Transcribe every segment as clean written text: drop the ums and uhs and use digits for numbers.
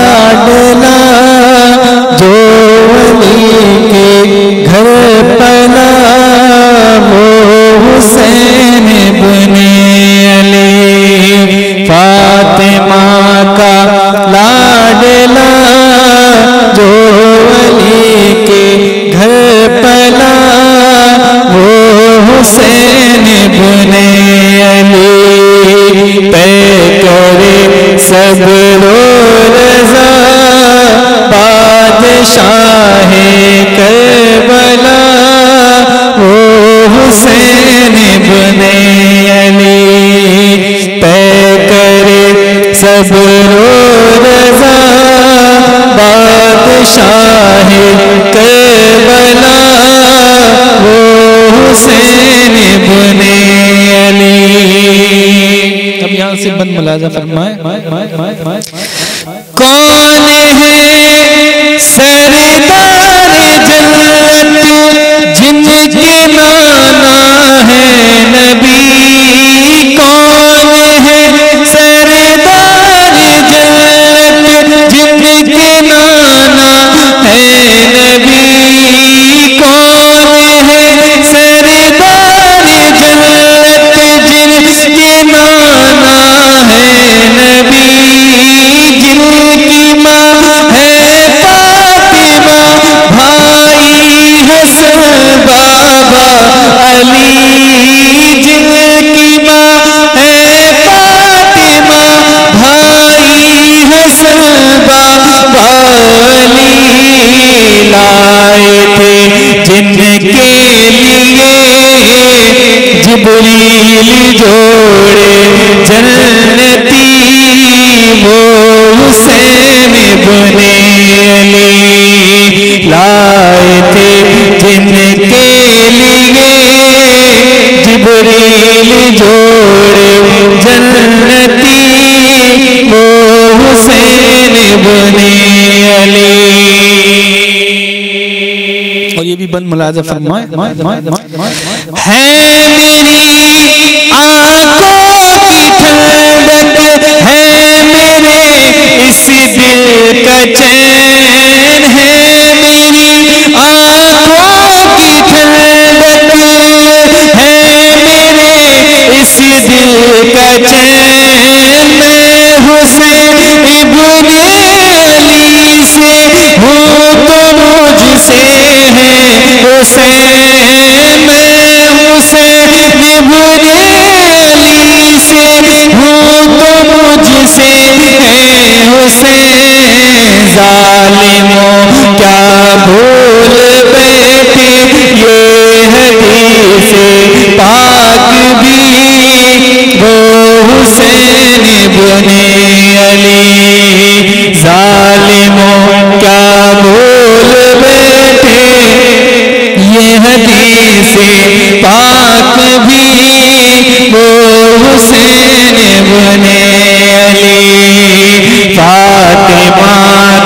लाडला जो अली के घर पला वो हुसैन इब्ने अली। फातिमा का लाडला जो अली के घर पला वो हुसैन इब्ने अली। तय करे सब्रो रज़ा बादशाह करबला वो हुसैन इब्ने अली। तय करे सब्रो रज़ा बादशाह करबला वो हुसैन इब्ने अली। अब यहाँ से बंद मुलाजा फरमाए। कौन है सरदार जन्नत जिनके नाना है नबी। कौन है सरदार जन्नत जिनके नाना है नबी। कौन है सरदार जन्नत जिनके नाना है नबी। जिनकी माँ है फातिमा भाई हसन बाबा अली। जिनकी माँ है फातिमा भाई हसन बाबा अली। लाए थे जिनके लिए जिब्रील जोड़े जन्नती वो हुसैन इब्ने अली। लाए थे जिनके लिए जिब्रील जोड़े जन्नती वो हुसैन इब्ने अली। और ये भी बंद मुलाजा फरमाए। है मेरी आंखों की ठंडक है मेरे इस दिल का चैन। है मेरी आंखों की ठंडक है मेरे इस दिल का चैन। मैं हुसैन इब्ने अली से हूँ तो मुझसे है हुसैन। मैं हुसैन इब्ने अली से हूँ तो मुझसे है हुसैन। जालिमों क्या भूल बैठे ये हदीस पाक भी वो हुसैन इब्ने अली। जालिमों क्या भूल बैठे ये हदीस पाक भी वो हुसैन इब्ने अली। फातिमा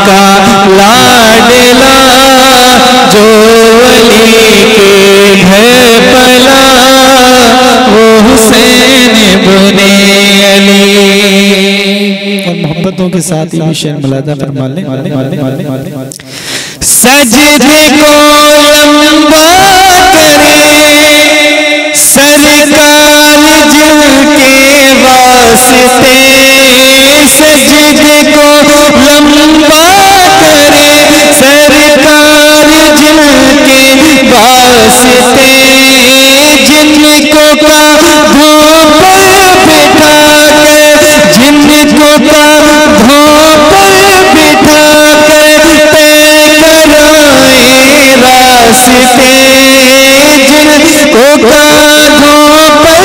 का लाडला जो अली के घर पला वो हुसैन इब्ने अली। और मोहब्बतों के साथ ही भी शेर मुलाजा फरमा लें। सजदे को लंबा करे सरकार जिनके वास्ते। सजदे को लंबा करे सरकार जिनके वास्ते। जिनको का धोपर बिठा कर जिनको का धोपर बिठा कर तय कराए रास्ते। जिनको का धोपर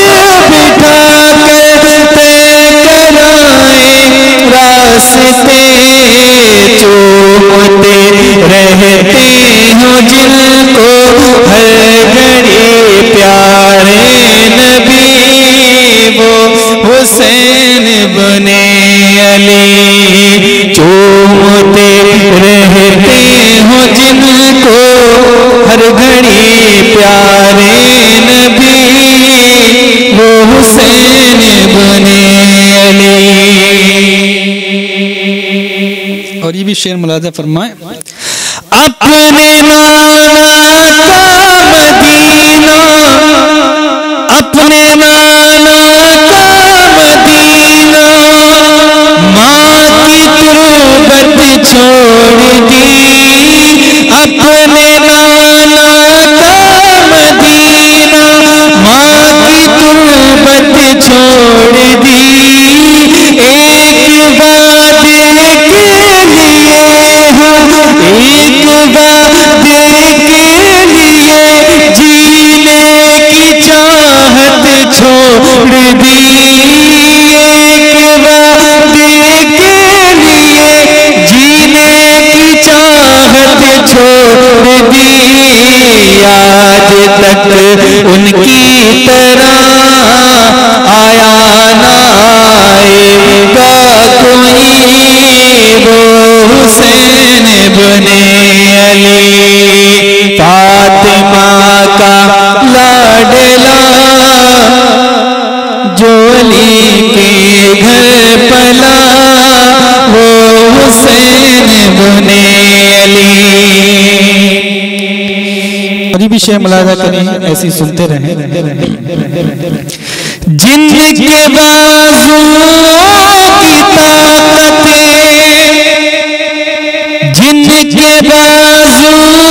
बिठा कर तय कराए रास्ते। चूमते रहते हो जिनको हर घड़ी प्यारे नबी वो हुसैन इब्ने अली। चूमते रहते हो जिनको हर घड़ी प्यारे नबी वो हुसैन इब्ने अली। और ये भी शेर मुलाजा फरमाए, अपने नाना का मदीना, अपने नाना का मदीना, माँ की तुरबत छोड़ दी, अपने नाना का मदीना, माँ की तुरबत छोड़ दी, एक वादे के लिए हम, एक वादे के लिए जीने की चाहत छोड़ दी, एक वादे के लिए जीने की चाहत छोड़ दी, आज तक उनकी तरह आया ना आएगा कोई, वो हुसैन बने अली, फातिमा का लाडला, जो अली के घर पला, वो हुसैन बने अली। और ये भी शेर मुलाजा करें, ऐसी सुनते रहें। जिनके बाजुओं की ताकत, जिनके बाजुओं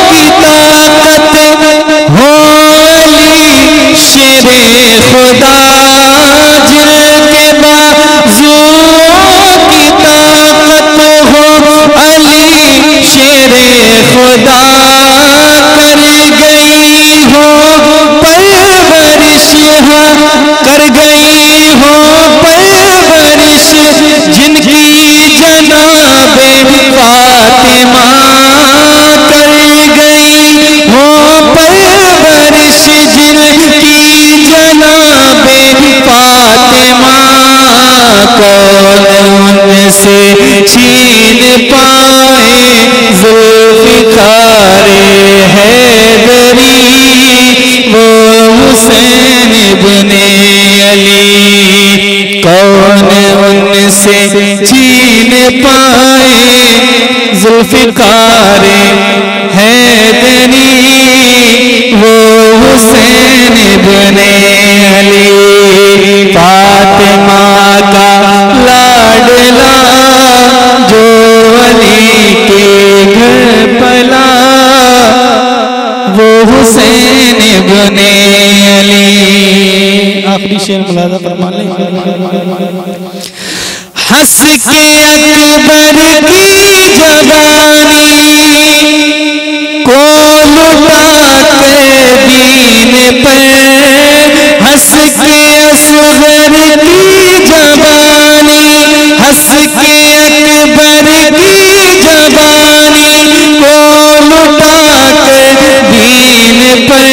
की ताकत हो अली शेरे खुदा, जिनके बाजुओं की ताकत हो अली शेरे खुदा, कर गई हो परवरिश, कर गई हो परवरिश, जिनकी जनाबे फातिमा, कर गई हो परवरिश, जिनकी जनाबे फातिमा, कौन उनसे छीन पाए ज़ुल्फ़िकारे हैदरी, वो हुसैन बने अली, कौन उनसे छीन पाए ज़ुल्फ़िकारे हैदरी, वो हुसैन बने अली, फातिमा का लाडला, जो अली के घर पला, वो हुसैन बने अली। आखिरी शेर मुलाजा फरमा लें। हंस के अकबर की जवानी को लुटा के दीन पे, हंस के असगर की जवानी, हंस के अकबर की जवानी को लुटा के दीन पे,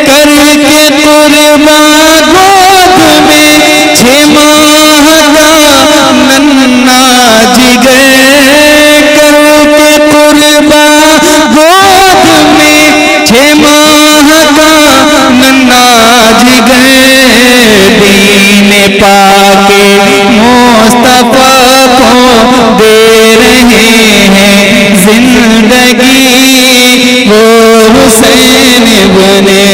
करके कुर्बान गोद में 6 माह का नन्ना जिगर, करके कुर्बान गोद में 6 माह का नन्ना जिगर, दीन पाके मुस्तफा को दे रहे हैं जिंदगी, वो हुसैन बने